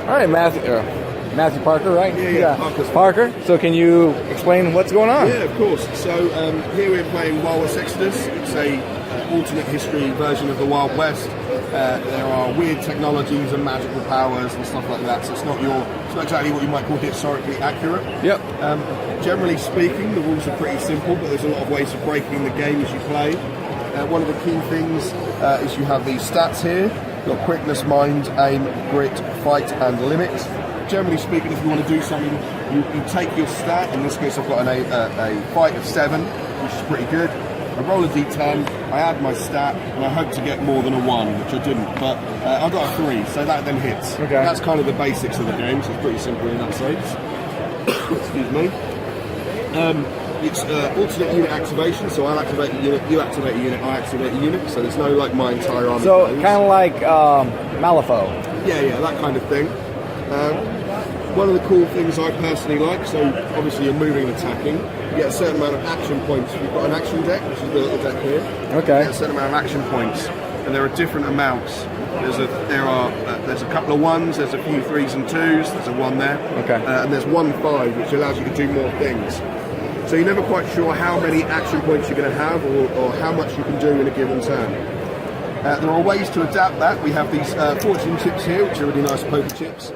All right, Matthew Parker, right? Yeah. Parker. So can you explain what's going on? Yeah, of course. So here we're playing Wild West Exodus. It's a alternate history version of the Wild West. There are weird technologies and magical powers and stuff like that. So it's not exactly what you might call historically accurate. Yep. Generally speaking, the rules are pretty simple, but there's a lot of ways of breaking the game as you play. One of the key things is you have these stats here. You've got quickness, mind, aim, grit, fight, and limit. Generally speaking, if you want to do something, you take your stat. In this case, I've got a fight of 7, which is pretty good. I roll a d10, I add my stat, and I hope to get more than a 1, which I didn't. But I got a 3, so that then hits. Okay. That's kind of the basics of the game, so it's pretty simple in that sense. Excuse me. It's alternate unit activation, so I'll activate a unit, you activate a unit, I activate a unit, so there's no like my entire army. So goes. kind of like Malifaux. Yeah, that kind of thing. One of the cool things I personally like, so obviously you're moving and attacking, you get a certain amount of action points. You've got an action deck, which is the little deck here. Okay. You get a certain amount of action points, and there are different amounts. There's a couple of 1s, there's a few 3s and 2s, there's a 1 there. Okay. And there's 1 5, which allows you to do more things. So you're never quite sure how many action points you're going to have or how much you can do in a given turn. There are ways to adapt that. We have these fortune chips here, which are really nice poker chips.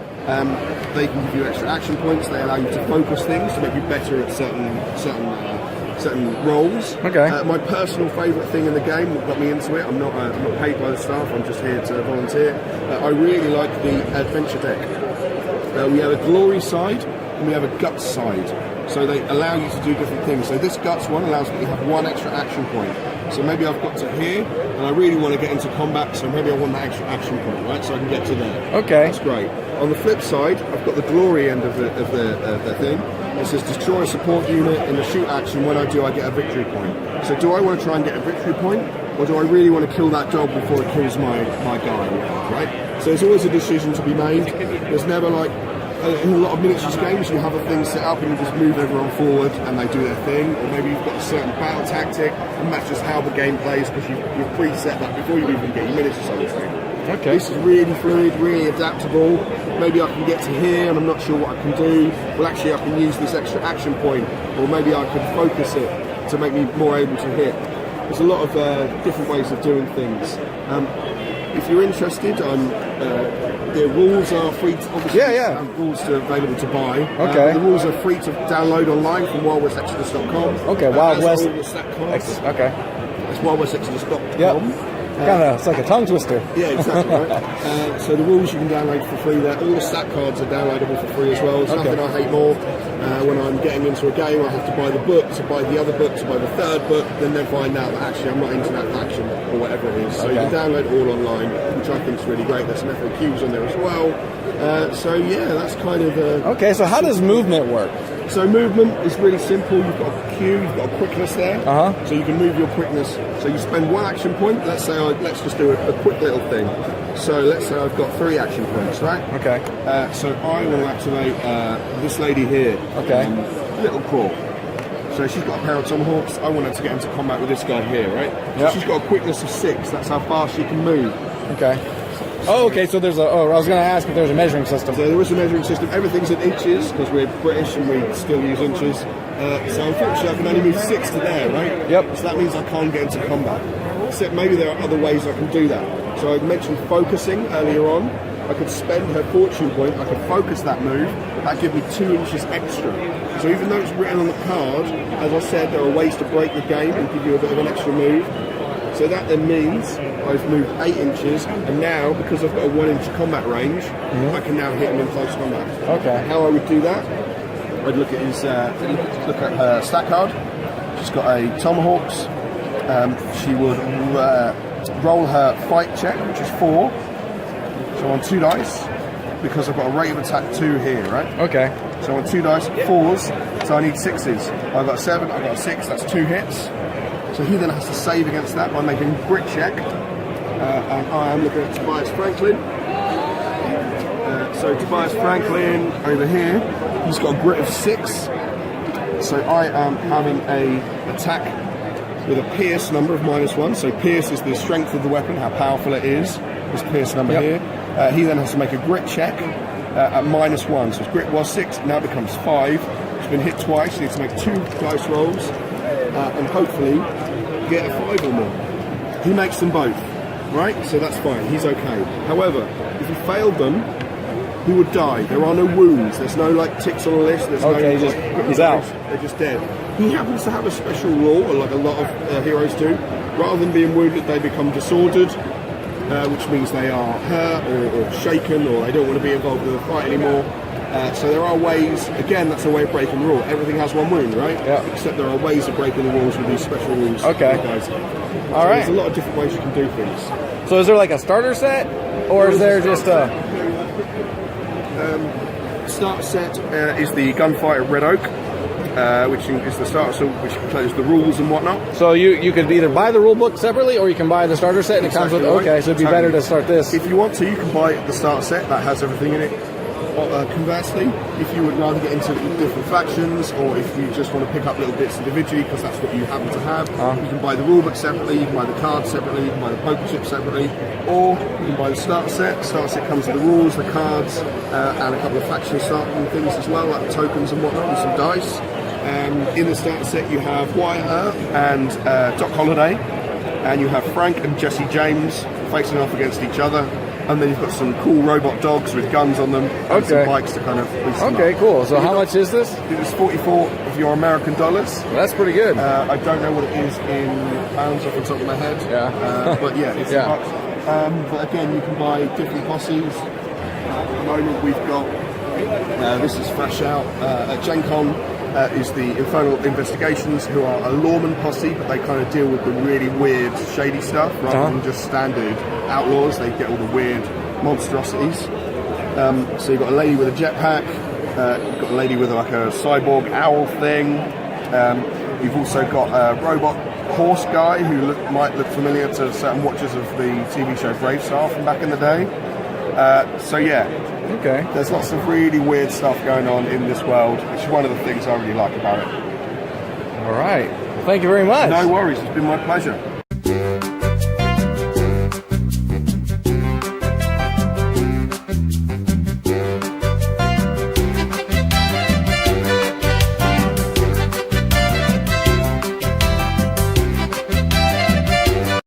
They can give you extra action points. They allow you to focus things to make you better at certain roles. Okay. My personal favourite thing in the game that got me into it, I'm not paid by the staff, I'm just here to volunteer. I really like the adventure deck. We have a glory side and we have a guts side. So they allow you to do different things. So this guts one allows me to have 1 extra action point. So maybe I've got to here, and I really want to get into combat, so maybe I want that extra action point, right? So I can get to there. Okay. That's great. On the flip side, I've got the glory end of the thing. It says destroy a support unit in the shoot action. When I do, I get a victory point. So do I want to try and get a victory point, or do I really want to kill that dog before it kills my guy, right? So there's always a decision to be made. There's never like, in a lot of miniatures games, you have a thing set up and you just move everyone forward and they do their thing, or maybe you've got a certain battle tactic and that's just how the game plays because you've preset that before you even get your miniatures on the thing. Okay. This is really fluid, really adaptable. Maybe I can get to here and I'm not sure what I can do. Well, actually I can use this extra action point, or maybe I can focus it to make me more able to hit. There's a lot of different ways of doing things. If you're interested, the rules are free to, obviously. Yeah. Rules are available to buy. Okay. The rules are free to download online from wildwestexodus.com. Okay, Wild West. Okay. It's wildwestexodus.com. Yep. Kind of, it's like a tongue twister. Yeah, exactly. Right. So the rules you can download for free there. All the stat cards are downloadable for free as well. There's nothing I hate more. When I'm getting into a game, I have to buy the book, to buy the other book, to buy the third book, then find out that actually I'm not into that faction or whatever it is. So you can download it all online, which I think is really great. There's some FAQs on there as well. So yeah, that's kind of... Okay, so how does movement work? So movement is really simple. You've got a Q, you've got a quickness there. So you can move your quickness. So you spend 1 action point. Let's say let's just do a quick little thing. So let's say I've got 3 action points, right? Okay. So I will activate this lady here. Okay. Little Claw. So she's got a pair of tomahawks. I want her to get into combat with this guy here, right? So she's got a quickness of 6. That's how fast she can move. Okay. Oh, okay, so there's I was going to ask if there's a measuring system. So there is a measuring system. Everything's in inches, because we're British and we still use inches. So unfortunately I can only move 6 to there, right? Yep. So that means I can't get into combat. Except maybe there are other ways I can do that. So I mentioned focusing earlier on. I could spend her fortune point, I could focus that move, that'd give me 2 inches extra. So even though it's written on the card, as I said, there are ways to break the game and give you a bit of an extra move. So that then means I've moved 8 inches, and now, because I've got a 1 inch combat range, I can now hit him in close combat. Okay. How I would do that, I'd look at her stat card. She's got a tomahawks. She would roll her fight check, which is 4. So on 2 dice, because I've got a rate of attack 2 here, right? Okay. So on 2 dice, 4s, so I need 6s. I've got a 7, I've got a 6, that's 2 hits. So he then has to save against that by making a grit check. And I am looking at Tobias Franklin. So Tobias Franklin over here, he's got a grit of 6. So I am having a attack with a pierce number of -1. So pierce is the strength of the weapon, how powerful it is. this Pierce number Yep. here. He then has to make a grit check at -1. So his grit was 6, now becomes 5. He's been hit twice. He needs to make 2 dice rolls and hopefully get a 5 or more. He makes them both, right? So that's fine. He's okay. However, if he failed them, he would die. There are no wounds. There's no like ticks on the list. There's Okay, no, he's out. They're just dead. He happens to have a special rule, like a lot of heroes do. Rather than being wounded, they become disordered, which means they are hurt or shaken, or they don't want to be involved in the fight anymore. So there are ways. Again, that's a way of breaking the rule. Everything has one wound, right? Yeah. Except there are ways of breaking the rules with these special rules. Okay. Guys. All right. There's a lot of different ways you can do things. So is there like a starter set, or is there just a? Starter set is the Gunfighter Red Oak, which is the starter set, which contains the rules and whatnot. So you could either buy the rule book separately, or you can buy the starter set, and it comes with. Exactly right. Okay, so it'd be better to start this. If you want to, you can buy the starter set that has everything in it. Conversely, if you would rather get into different factions, or if you just want to pick up little bits individually because that's what you happen to have, you can buy the rulebook separately, you can buy the cards separately, you can buy the poker chips separately, or you can buy the starter set. The starter set comes with the rules, the cards, and a couple of faction starting things as well, like tokens and whatnot, and some dice. In the starter set, you have Wyatt Earp and Doc Holliday, and you have Frank and Jesse James facing off against each other. And then you've got some cool robot dogs with guns on them and some bikes to kind of boost them Okay, up. cool. So how much is this? It was 44 of your American dollars. That's pretty good. I don't know what it is in pounds off the top of my head. Yeah. But yeah, it's Yeah. bucks. But again, you can buy different posses. At the moment, we've got this is fresh out at Gen Con. Is the Infernal Investigations, who are a lawman posse, but they kind of deal with the really weird, shady stuff rather than just standard outlaws. They get all the weird monstrosities. So you've got a lady with a jetpack, you've got a lady with like a cyborg owl thing. You've also got a robot horse guy who might look familiar to certain watchers of the TV show Bravestar from back in the day. So yeah. Okay. There's lots of really weird stuff going on in this world, which is one of the things I really like about it. All right. Thank you very much. No worries, it's been my pleasure.